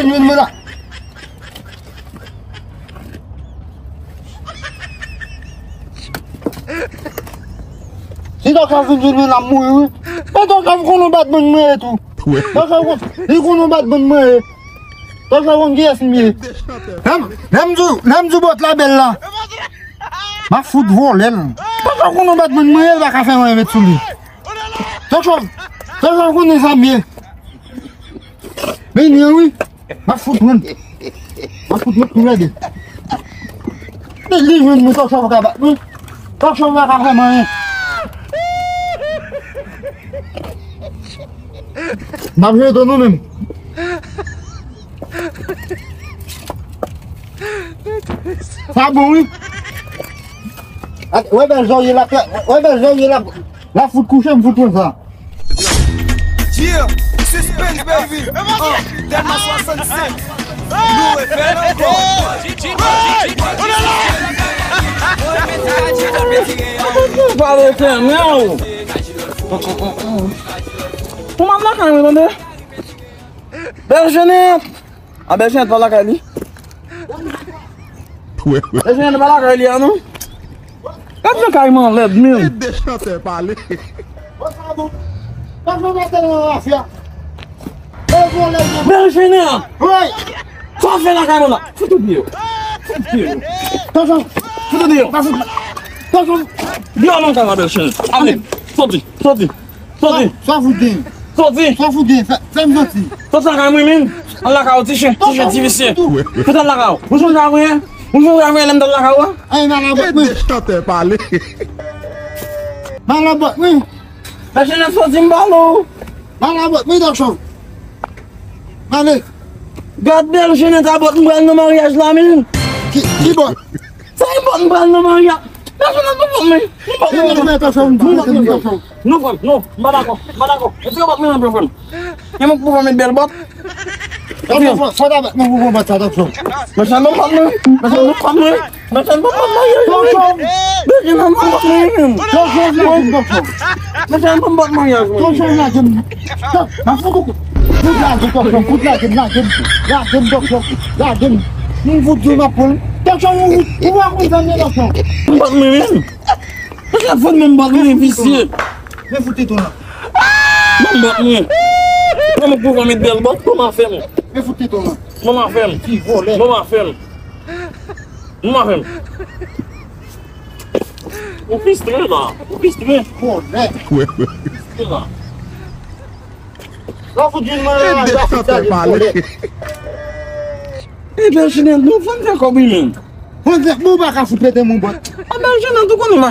ben là. Si tu as vu la mouille, mais tu as vu qu'on bat bonne main et tout. Tu as vu qu'on bat bonne main. Tu as vu qu'on est mieux. Même du bot la belle là. Ma foot voler. Tu as vu qu'on bat bonne main, va faire un mettre sous lui. Tu as vu qu'on est amis. Mais oui, ma foot mon. Ma foot mon tout là. Les jeunes me t'as vu battre. T'as vu va faire main. Ma vie de nous-mêmes. Ça bon oui. Ouais ben genre il la ouais ben genre il la fout coucher me fout tout ça. Yeah, suspense baby. Tellement 65. Nous et faire encore. Valeu, Clemão! Toma lá, cara, meu Deus! Bergenete! A Bergenete vai lá, cara, ali. Bergenete vai lá, cara, ali, não? Cadê o cara, irmão? Led mesmo? Deixa eu até falar. Bergenete! Oi! Só vem lá, cara, lá! Fudeu! Fudeu! Fudeu! Violão, cara, Bergenete! Allez! Sorti! Sorti! Sorti! Só fudinho! Sorti! Só fudinho! Fais-me sortir! Tô sacando mesmo? Olha lá, cara, t-shirt, TVC. Puta lá, cara. Você não tá vendo? Você não tá vendo lá, cara? Aí, vai lá, bota me! Deixa eu até falar. Vai lá, bota me! A gente não faz embalo. Vai lá, bota me, dá o show! Vai lá! Gadê, a gente tá botando no mariage lá, menino. Que bota? Sai botando no mariage. Não, baraco. Eu fico batendo na profunda. Eu não vou me ver bot. Só dá, não vou botar o show! Mas não pode não. Mas não pode não. Mas não pode não. Deixa não pode não. Mas não pode mariage. Tô chorando, mas fogo! Não vou dizer na porra. Tô chorando, eu vou acusar minha noção. Bot mesmo. Mas já foi mesmo bot mesmo, viciado. Vem fuder tu lá. Não bot mesmo. Vamos pro homem dele, bota pra uma fêmea. Vem fuder tu lá. Vamos à fêmea. Que volé. Vamos à fêmea. Vamos à fêmea. O que estrela? O que estrela? Volé. Estrela. Só fudindo, mano. Deixa eu até falar. Ei, Bergenete, não vai ficar comigo. Vamos ver, vamos marcar fuder de mão, bota. A Bergenete, tu quando mais